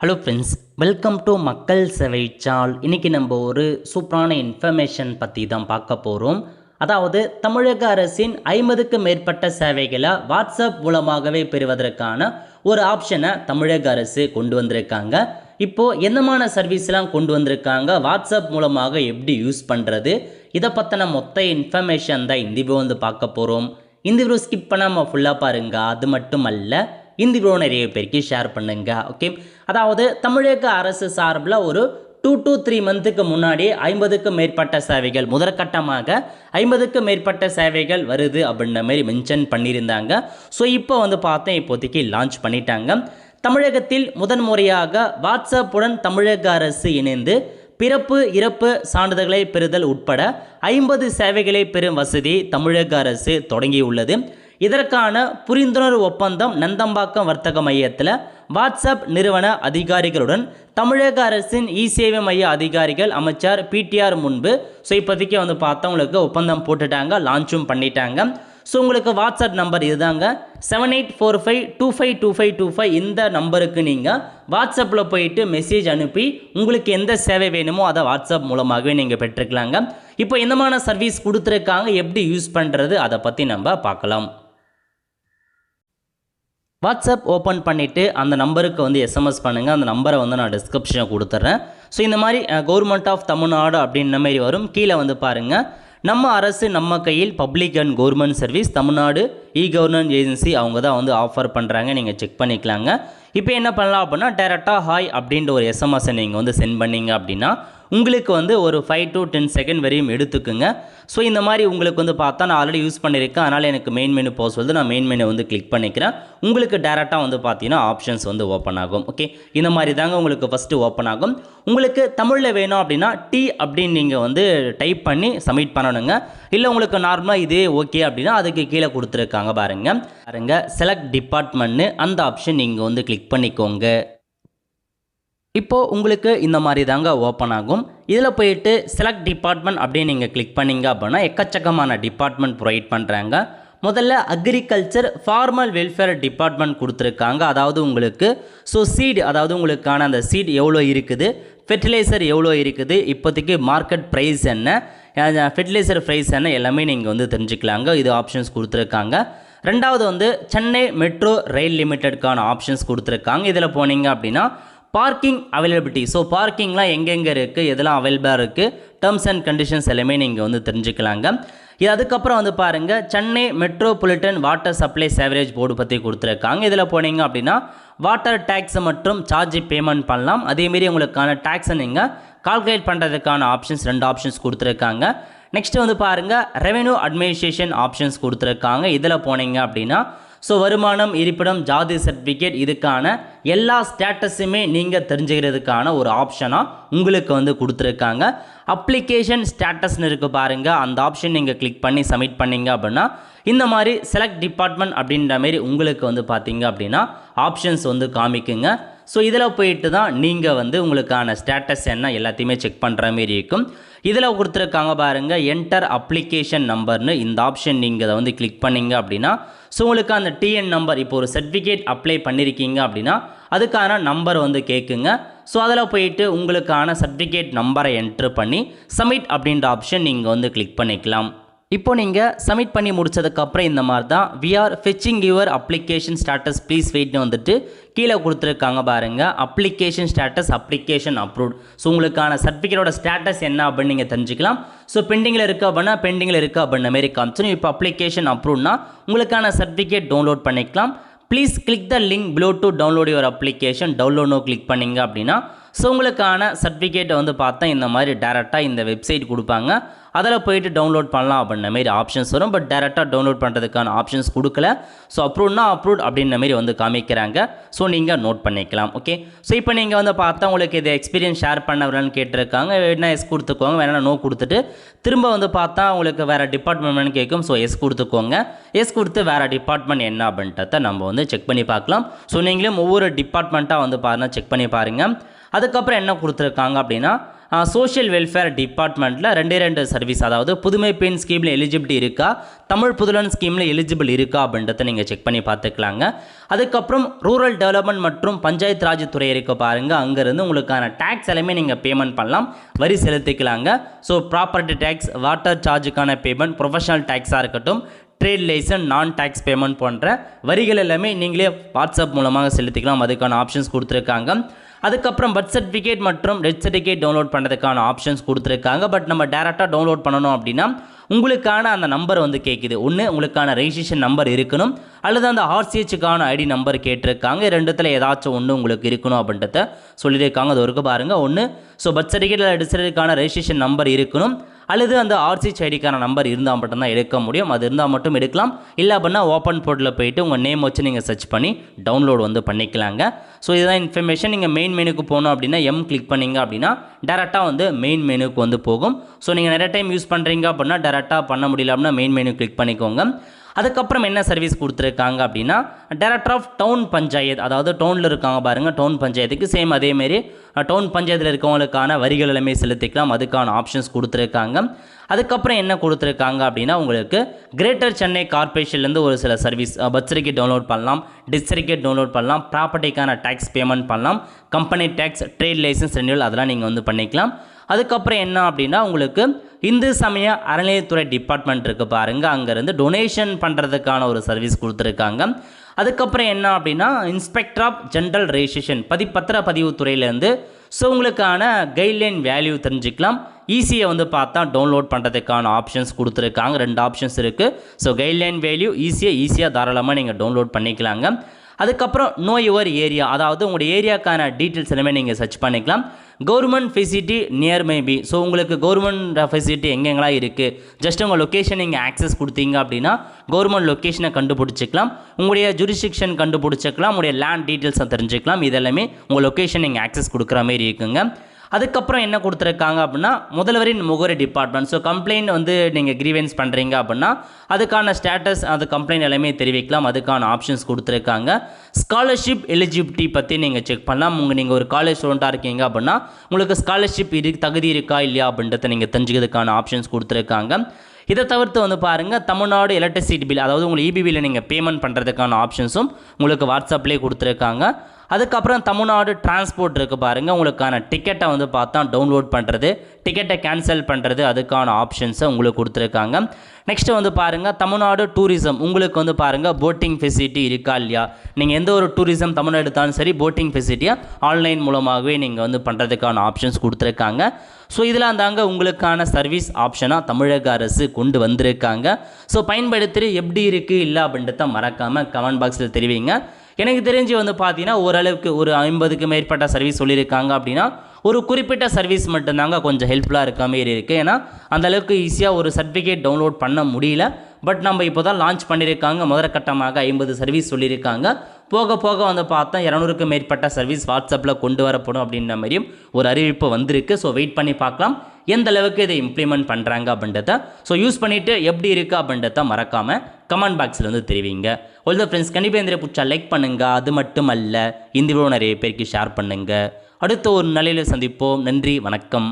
Hello friends, welcome to மக்கள் சேவை சால். இன்றைக்கி நம்ம ஒரு சூப்பரான இன்ஃபர்மேஷன் பற்றி தான் பார்க்க போகிறோம். அதாவது தமிழக அரசின் 50க்கு மேற்பட்ட சேவைகளை வாட்ஸ்அப் மூலமாகவே பெறுவதற்கான ஒரு ஆப்ஷனை தமிழக அரசு கொண்டு வந்திருக்காங்க. இப்போது என்னமான சர்வீஸ்லாம் கொண்டு வந்திருக்காங்க, வாட்ஸ்அப் மூலமாக எப்படி யூஸ் பண்ணுறது, இதை பற்றின மொத்த இன்ஃபர்மேஷன் தான் இந்த வீடியோ வந்து பார்க்க போகிறோம். இந்த வீடியோ ஸ்கிப் பண்ணாமல் ஃபுல்லாக பாருங்கள். அது மட்டும் அல்ல, இந்த வீடியோ நிறைய பேருக்கு ஷேர் பண்ணுங்க. ஓகே, அதாவது தமிழக அரசு சார்பில் ஒரு 2 to 3 மந்த்துக்கு முன்னாடி 50க்கு மேற்பட்ட சேவைகள், முதற்கட்டமாக 50க்கு மேற்பட்ட சேவைகள் வருது அப்படின்ற மாதிரி மென்ஷன் பண்ணியிருந்தாங்க. ஸோ இப்போ வந்து பார்த்தேன், இப்போதைக்கு லான்ச் பண்ணிட்டாங்க. தமிழகத்தில் முதன்முறையாக வாட்ஸ்அப்புடன் தமிழக அரசு இணைந்து பிறப்பு இறப்பு சான்றிதழ்களை பெறுதல் உட்பட 50 சேவைகளை பெறும் வசதி தமிழக அரசு தொடங்கியுள்ளது. இதற்கான புரிந்துணர்வு ஒப்பந்தம் நந்தம்பாக்கம் வர்த்தக மையத்தில் வாட்ஸ்அப் நிறுவன அதிகாரிகளுடன் தமிழக அரசின் இ-சேவை மைய அதிகாரிகள் அமைச்சர் பிடிஆர் முன்பு ஸோ இப்போதைக்கு வந்து பார்த்தவங்களுக்கு ஒப்பந்தம் போட்டுட்டாங்க, லான்ச்சும் பண்ணிட்டாங்க. ஸோ உங்களுக்கு வாட்ஸ்அப் நம்பர் இதுதாங்க, 7845252525. இந்த நம்பருக்கு நீங்கள் வாட்ஸ்அப்பில் போயிட்டு மெசேஜ் அனுப்பி உங்களுக்கு எந்த சேவை வேணுமோ அதை வாட்ஸ்அப் மூலமாகவே நீங்கள் பெற்றுக்கலாங்க. இப்போ என்னமான சர்வீஸ் கொடுத்துருக்காங்க, எப்படி யூஸ் பண்ணுறது, அதை பற்றி நம்ம பார்க்கலாம். வாட்ஸ்அப் ஓப்பன் பண்ணிவிட்டு அந்த நம்பருக்கு வந்து எஸ்எம்எஸ் பண்ணுங்கள். அந்த நம்பரை வந்து நான் டிஸ்கிரிப்ஷனில் கொடுத்துட்றேன். ஸோ இந்த மாதிரி கவர்மெண்ட் ஆஃப் தமிழ்நாடு அப்படின்ற மாதிரி வரும். கீழே வந்து பாருங்கள், நம்ம அரசு நம்ம கையில் public and government service Tamil Nadu e governance agency அவங்க தான் வந்து ஆஃபர் பண்ணுறாங்க. நீங்கள் செக் பண்ணிக்கலாங்க. இப்போ என்ன பண்ணலாம் அப்படின்னா, டேரெக்டாக ஹாய் அப்படின்ற ஒரு எஸ்எம்எஸை நீங்கள் வந்து சென்ட் பண்ணிங்க அப்படின்னா உங்களுக்கு வந்து ஒரு 5 to 10 செகண்ட் வரையும் எடுத்துக்குங்க. ஸோ இந்த மாதிரி உங்களுக்கு வந்து பார்த்தா நான் ஆல்ரெடி யூஸ் பண்ணியிருக்கேன், அதனால் எனக்கு மெயின் மெனு போக சொல்லுது. நான் மெயின் மெனு வந்து கிளிக் பண்ணிக்கிறேன். உங்களுக்கு டேரெக்டாக வந்து பார்த்தீங்கன்னா ஆப்ஷன்ஸ் வந்து ஓப்பன் ஆகும். ஓகே, இந்த மாதிரி தாங்க உங்களுக்கு ஃபஸ்ட்டு ஓப்பன் ஆகும். உங்களுக்கு தமிழில் வேணும் அப்படின்னா டி அப்படின்னு நீங்கள் வந்து டைப் பண்ணி சப்மிட் பண்ணணுங்க. இல்லை உங்களுக்கு நார்மலாக இதே ஓகே அப்படின்னா அதுக்கு கீழே கொடுத்துருக்காங்க பாருங்கள், செலக்ட் டிபார்ட்மெண்ட்னு அந்த ஆப்ஷன் நீங்கள் வந்து கிளிக் பண்ணிக்கோங்க. இப்போது உங்களுக்கு இந்த மாதிரி தாங்க ஓப்பன் ஆகும். இதில் போயிட்டு செலக்ட் டிபார்ட்மெண்ட் அப்படின்னு நீங்கள் கிளிக் பண்ணிங்க அப்படின்னா எக்கச்சக்கமான டிபார்ட்மெண்ட் ப்ரொவைட் பண்ணுறாங்க. முதல்ல அக்ரிகல்ச்சர் ஃபார்மல் வெல்ஃபேர் டிபார்ட்மெண்ட் கொடுத்துருக்காங்க. அதாவது உங்களுக்கு சீட், அதாவது உங்களுக்கான அந்த சீட் எவ்வளோ இருக்குது, ஃபெர்டிலைசர் எவ்வளோ இருக்குது, இப்போதைக்கு மார்க்கெட் ப்ரைஸ் என்ன, ஃபெர்டிலைசர் ப்ரைஸ் என்ன, எல்லாமே நீங்கள் வந்து தெரிஞ்சுக்கலாங்க. இது ஆப்ஷன்ஸ் கொடுத்துருக்காங்க. ரெண்டாவது வந்து சென்னை மெட்ரோ ரயில் லிமிட்டெடுக்கான ஆப்ஷன்ஸ் கொடுத்துருக்காங்க. இதில் போனீங்க அப்படின்னா பார்க்கிங் அவைலபிலிட்டி, ஸோ பார்க்கிங்லாம் எங்கெங்கே இருக்குது, எதெல்லாம் அவைலபிளாக இருக்குது, டேர்ம்ஸ் அண்ட் கண்டிஷன்ஸ் எல்லாமே நீங்கள் வந்து தெரிஞ்சுக்கலாங்க. இது அதுக்கப்புறம் வந்து பாருங்கள், Chennai metropolitan water supply sewerage board பற்றி கொடுத்துருக்காங்க. இதில் போனீங்க அப்படின்னா வாட்டர் டேக்ஸ் மற்றும் சார்ஜ் பேமெண்ட் பண்ணலாம். அதேமாரி உங்களுக்கான டேக்ஸை நீங்கள் கால்குலேட் பண்ணுறதுக்கான ஆப்ஷன்ஸ் 2 ஆப்ஷன்ஸ் கொடுத்துருக்காங்க. நெக்ஸ்ட்டு வந்து பாருங்கள், ரெவென்யூ அட்மினிஸ்ட்ரேஷன் ஆப்ஷன்ஸ் கொடுத்துருக்காங்க. இதில் போனீங்க அப்படின்னா வருமானம், இருப்பிடம், ஜாதி சர்டிஃபிகேட், இதுக்கான எல்லா ஸ்டேட்டஸுமே நீங்கள் தெரிஞ்சுக்கிறதுக்கான ஒரு ஆப்ஷனாக உங்களுக்கு வந்து கொடுத்துருக்காங்க. அப்ளிகேஷன் ஸ்டேட்டஸ்னு இருக்குது பாருங்கள், அந்த ஆப்ஷன் நீங்கள் கிளிக் பண்ணி சப்மிட் பண்ணிங்க அப்படின்னா இந்த மாதிரி செலக்ட் டிபார்ட்மெண்ட் அப்படின்ற மாதிரி உங்களுக்கு வந்து பார்த்தீங்க அப்படின்னா ஆப்ஷன்ஸ் வந்து காமிக்குங்க. ஸோ இதில் போயிட்டு தான் நீங்கள் வந்து உங்களுக்கான ஸ்டேட்டஸ் என்ன எல்லாத்தையுமே செக் பண்ணுற மாரி இருக்கும். இதில் கொடுத்துருக்காங்க பாருங்கள், என்டர் அப்ளிகேஷன் நம்பர்னு இந்த ஆப்ஷன் நீங்கள் அதை வந்து கிளிக் பண்ணிங்க அப்படின்னா உங்களுக்கு அந்த டிஎன் நம்பர், இப்போ ஒரு சர்டிஃபிகேட் அப்ளை பண்ணியிருக்கீங்க அப்படின்னா அதுக்கான நம்பர் வந்து கேட்குங்க. ஸோ அதில் போயிட்டு உங்களுக்கான சர்டிஃபிகேட் நம்பரை என்ட்ரு பண்ணி சப்மிட் அப்படின்ற ஆப்ஷன் நீங்கள் வந்து கிளிக் பண்ணிக்கலாம். இப்போ நீங்கள் சப்மிட் பண்ணி முடிச்சதுக்கப்புறம் இந்த மாதிரி தான் we are fetching your application status please வெயிட்னு வந்துட்டு கீழே கொடுத்துருக்காங்க பாருங்கள், application status application approved. So உங்களுக்கான சர்டிஃபிகேட்டோட ஸ்டேட்டஸ் என்ன அப்படின்னு நீங்கள் தெரிஞ்சுக்கலாம். ஸோ பெண்டிங்கில் இருக்குது அப்படின்னா பெண்டிங்கில் இருக்குது அப்படின்ற மாரி காமிச்சிடும். இப்போ அப்ளிகேஷன் அப்ரூவ்னா உங்களுக்கான சர்டிஃபிகேட் டவுன்லோட் பண்ணிக்கலாம். Please click the link below to download your application, download நோ கிளிக் பண்ணிங்க அப்படின்னா உங்களுக்கான சர்டிஃபிகேட்டை வந்து பார்த்தா இந்த மாதிரி டேரெக்டாக இந்த வெப்சைட் கொடுப்பாங்க. அதில் போயிட்டு டவுன்லோட் பண்ணலாம் அப்படின்ற மாரி ஆப்ஷன்ஸ் வரும். பட் டேரெக்டாக டவுன்லோட் பண்ணுறதுக்கான ஆப்ஷன்ஸ் கொடுக்கல. ஸோ அப்ரூவ்னா அப்ரூவ்ட் அப்படின்ற மாரி வந்து காமிக்கிறாங்க. ஸோ நீங்கள் நோட் பண்ணிக்கலாம். ஓகே, ஸோ இப்போ நீங்கள் வந்து பார்த்தா உங்களுக்கு இது எக்ஸ்பீரியன்ஸ் ஷேர் பண்ண வரலன்னு கேட்டிருக்காங்க. வேணா எஸ் கொடுத்துக்கோங்க, வேணா நோ கொடுத்துட்டு திரும்ப வந்து பார்த்தா உங்களுக்கு வேறு டிபார்ட்மெண்ட்னு கேட்கும். ஸோ எஸ் கொடுத்துக்கோங்க. எஸ் கொடுத்து வேறு டிபார்ட்மெண்ட் என்ன அப்படின்றத நம்ம வந்து செக் பண்ணி பார்க்கலாம். ஸோ நீங்களும் ஒவ்வொரு டிபார்ட்மெண்ட்டாக வந்து பாருங்கள், செக் பண்ணி பாருங்கள். அதுக்கப்புறம் என்ன கொடுத்துருக்காங்க அப்படின்னா சோஷியல் வெல்ஃபேர் டிபார்ட்மெண்ட்டில் 2 சர்வீஸ், அதாவது புதுமை பெண் ஸ்கீமில் எலிஜிபிலிட்டி இருக்கா, தமிழ் புதுலன் ஸ்கீமில் எலிஜிபிள் இருக்கா அப்படின்றத நீங்கள் செக் பண்ணி பார்த்துக்கலாங்க. அதுக்கப்புறம் ரூரல் டெவலப்மெண்ட் மற்றும் பஞ்சாயத்து ராஜ் துறை இருக்க பாருங்கள், அங்கேருந்து உங்களுக்கான டேக்ஸ் எல்லாமே நீங்கள் பேமெண்ட் பண்ணலாம், வரி செலுத்திக்கலாங்க. ஸோ ப்ராப்பர்ட்டி டேக்ஸ், வாட்டர் சார்ஜுக்கான பேமெண்ட், ப்ரொஃபஷனல் டேக்ஸாக இருக்கட்டும், trade licence, non tax payment போன்ற வரிகள் எல்லாமே நீங்களே வாட்ஸ்அப் மூலமாக செலுத்திக்கலாம். அதுக்கான ஆப்ஷன்ஸ் கொடுத்துருக்காங்க. அதுக்கப்புறம் பர்த் சர்டிஃபிகேட் மற்றும் டெத் சர்டிஃபிகேட் டவுன்லோட் பண்ணுறதுக்கான ஆப்ஷன்ஸ் கொடுத்துருக்காங்க. பட் நம்ம டேரெக்டாக டவுன்லோட் பண்ணணும் அப்படின்னா உங்களுக்கான அந்த நம்பர் வந்து கேட்குது. ஒன்று உங்களுக்கான ரெஜிஸ்ட்ரேஷன் நம்பர் இருக்கணும், அல்லது அந்த ஆர்சிஹெச்சுக்கான ஐடி நம்பர் கேட்டிருக்காங்க. ரெண்டுத்தில் ஏதாச்சும் ஒன்று உங்களுக்கு இருக்கணும் அப்படின்றத சொல்லியிருக்காங்க. அது வரைக்கும் பாருங்கள். ஒன்று ஸோ பர்த் சர்டிஃபிகேட்டில் டெத் சர்டிஃபிகேட்டுக்கான ரெஜிஸ்ட்ரேஷன் நம்பர் இருக்கணும், அல்லது அந்த ஆர்சிஹெச் ஐடிக்கான நம்பர் இருந்தால் மட்டும்தான் எடுக்க முடியும். அது இருந்தால் மட்டும் எடுக்கலாம். இல்லை அப்படின்னா ஓப்பன் போர்ட்டில் போய்ட்டு உங்கள் நேம் வச்சு நீங்கள் சர்ச் பண்ணி டவுன்லோட் வந்து பண்ணிக்கலாங்க. ஸோ இதுதான் இன்ஃபர்மேஷன். நீங்கள் மெயின் மெனுக்கு போகணும் அப்படின்னா கிளிக் பண்ணிங்க அப்படின்னா டேரெக்டாக வந்து மெயின் மெனுக்கு வந்து போகும். ஸோ நீங்கள் நிறைய டைம் யூஸ் பண்ணுறீங்க அப்படின்னா டேரெக்டாக பண்ண முடியல அப்படின்னா மெயின் மெனு கிளிக் பண்ணிக்கோங்க. அதுக்கப்புறம் என்ன சர்வீஸ் கொடுத்துருக்காங்க அப்படின்னா டைரக்டர் ஆஃப் டவுன் பஞ்சாயத்து, அதாவது டவுனில் இருக்காங்க பாருங்கள், டவுன் பஞ்சாயத்துக்கு சேம் அதேமாரி டவுன் பஞ்சாயத்தில் இருக்கவங்களுக்கான வரிகள் எல்லாமே செலுத்திக்கலாம். அதுக்கான ஆப்ஷன்ஸ் கொடுத்துருக்காங்க. அதுக்கப்புறம் என்ன கொடுத்துருக்காங்க அப்படின்னா உங்களுக்கு கிரேட்டர் சென்னை கார்பரேஷன்லேருந்து ஒரு சில சர்வீஸ், பர்த் சர்டிஃபிகேட் டவுன்லோட் பண்ணலாம், டெத் சர்டிஃபிகேட் டவுன்லோட் பண்ணலாம், ப்ராப்பர்ட்டிக்கான டேக்ஸ் பேமெண்ட் பண்ணலாம், company tax, trade licence renewal அதெல்லாம் நீங்கள் வந்து பண்ணிக்கலாம். அதுக்கப்புறம் என்ன அப்படின்னா உங்களுக்கு இந்து சமய அறநிலையத்துறை டிபார்ட்மெண்ட் இருக்குது பாருங்கள், அங்கேருந்து டொனேஷன் பண்ணுறதுக்கான ஒரு சர்வீஸ் கொடுத்துருக்காங்க. அதுக்கப்புறம் என்ன அப்படின்னா இன்ஸ்பெக்டர் ஆஃப் ஜென்ரல் ரெஜிஸ்ட்ரேஷன் பத்திர பதிவுத்துறையிலேருந்து ஸோ உங்களுக்கான கைட்லைன் வேல்யூ தெரிஞ்சுக்கலாம். ஈஸியை வந்து பார்த்தா டவுன்லோட் பண்ணுறதுக்கான ஆப்ஷன்ஸ் கொடுத்துருக்காங்க. 2 ஆப்ஷன்ஸ் இருக்குது. ஸோ கைட்லைன் வேல்யூ ஈஸியாக தாராளமாக நீங்கள் டவுன்லோட் பண்ணிக்கலாங்க. அதுக்கப்புறம் நோ யுவர் ஏரியா, அதாவது உங்களுடைய ஏரியாக்கான டீட்டெயில்ஸ் எல்லாமே நீங்கள் சர்ச் பண்ணிக்கலாம். Government facility near maybe, so உங்களுக்கு கவர்மெண்ட் ஃபெசிலிட்டி எங்கெங்கெல்லாம் இருக்குது, ஜஸ்ட் உங்கள் லொக்கேஷன் நீங்கள் ஆக்சஸ் கொடுத்தீங்க அப்படின்னா கவர்மெண்ட் லொக்கேஷனை கண்டுபிடிச்சிக்கலாம், உங்களுடைய ஜூரிஸ்டிக்ஷன் கண்டுபிடிச்சிக்கலாம், உங்களுடைய லேண்ட் டீட்டெயில்ஸை தெரிஞ்சுக்கலாம். இதெல்லாமே உங்கள் லொக்கேஷன் நீங்கள் ஆக்சஸ் கொடுக்குற மாதிரி இருக்குங்க. அதுக்கப்புறம் என்ன கொடுத்துருக்காங்க அப்படின்னா முதல்வரின் முகவரி டிபார்ட்மெண்ட், ஸோ கம்ப்ளைண்ட் வந்து நீங்கள் கிரீவன்ஸ் பண்ணுறீங்க அப்படின்னா அதுக்கான ஸ்டேட்டஸ், அது கம்ப்ளைண்ட் எல்லாமே தெரிவிக்கலாம். அதுக்கான ஆப்ஷன்ஸ் கொடுத்துருக்காங்க. ஸ்காலர்ஷிப் எலிஜிபிலிட்டி பற்றி நீங்கள் செக் பண்ணலாம். நீங்கள் ஒரு காலேஜ் ஸ்டூடெண்ட்டாக இருக்கீங்க அப்படின்னா உங்களுக்கு ஸ்காலர்ஷிப் தகுதி இருக்கா இல்லையா அப்படின்றத நீங்கள் தெரிஞ்சுக்கிறதுக்கான ஆப்ஷன்ஸ் கொடுத்துருக்காங்க. இதை தவிர்த்து வந்து பாருங்கள் தமிழ்நாடு எலக்ட்ரிசிட்டி பில், அதாவது உங்களுக்கு இபி பில்லை நீங்கள் பேமெண்ட் பண்ணுறதுக்கான ஆப்ஷன்ஸும் உங்களுக்கு வாட்ஸ்அப்லேயே கொடுத்துருக்காங்க. அதுக்கப்புறம் தமிழ்நாடு டிரான்ஸ்போர்ட் இருக்குது பாருங்கள், உங்களுக்கான டிக்கெட்டை வந்து பார்த்தா டவுன்லோட் பண்ணுறது, டிக்கெட்டை கேன்சல் பண்ணுறது, அதுக்கான ஆப்ஷன்ஸை உங்களுக்கு கொடுத்துருக்காங்க. நெக்ஸ்ட்டு வந்து பாருங்கள் தமிழ்நாடு டூரிசம், உங்களுக்கு வந்து பாருங்கள் போட்டிங் ஃபெசிலிட்டி இருக்கா இல்லையா, நீங்கள் எந்த ஒரு டூரிசம் தமிழ்நாடு எடுத்தாலும் சரி போட்டிங் ஃபெசிலிட்டியை ஆன்லைன் மூலமாகவே நீங்கள் வந்து பண்ணுறதுக்கான ஆப்ஷன்ஸ் கொடுத்துருக்காங்க. ஸோ இதில் அந்தாங்க உங்களுக்கான சர்வீஸ் ஆப்ஷனாக தமிழக அரசு கொண்டு வந்திருக்காங்க. ஸோ பயன்படுத்தி எப்படி இருக்குது இல்லை அப்படின்றத மறக்காமல் கமெண்ட் பாக்ஸில் தெரிவிங்க. எனக்கு தெரிஞ்சு வந்து பார்த்தீங்கன்னா ஓரளவுக்கு ஒரு 50க்கு மேற்பட்ட சர்வீஸ் சொல்லியிருக்காங்க அப்படின்னா ஒரு குறிப்பிட்ட சர்வீஸ் மட்டும்தாங்க கொஞ்சம் ஹெல்ப்ஃபுல்லாக இருக்க மாரி இருக்குது. ஏன்னா அந்தளவுக்கு ஈஸியாக ஒரு சர்டிஃபிகேட் டவுன்லோட் பண்ண முடியல. பட் நம்ம இப்போ தான் லான்ச் பண்ணியிருக்காங்க. முதற்கட்டமாக 50 சர்வீஸ் சொல்லியிருக்காங்க. போக போக வந்து பார்த்தா 200க்கு மேற்பட்ட சர்வீஸ் வாட்ஸ்அப்பில் கொண்டு வரப்படும் அப்படின்ற மாதிரியும் ஒரு அறிவிப்பு வந்திருக்கு. ஸோ வெயிட் பண்ணி பார்க்கலாம் எந்த அளவுக்கு இதை இம்ப்ளிமெண்ட் பண்ணுறாங்க அப்படின்றத. ஸோ யூஸ் பண்ணிவிட்டு எப்படி இருக்குது அப்படின்றத மறக்காமல் கமெண்ட் பாக்ஸில் வந்து தெரிவிங்க. ஒருத்த ஃப்ரெண்ட்ஸ் கண்டிப்பாக இந்த பிடிச்சா லைக் பண்ணுங்கள். அது மட்டும் அல்ல இந்த வீடியோ நிறைய பேருக்கு ஷேர் பண்ணுங்கள். அடுத்த ஒரு நிலையில் சந்திப்போம். நன்றி, வணக்கம்.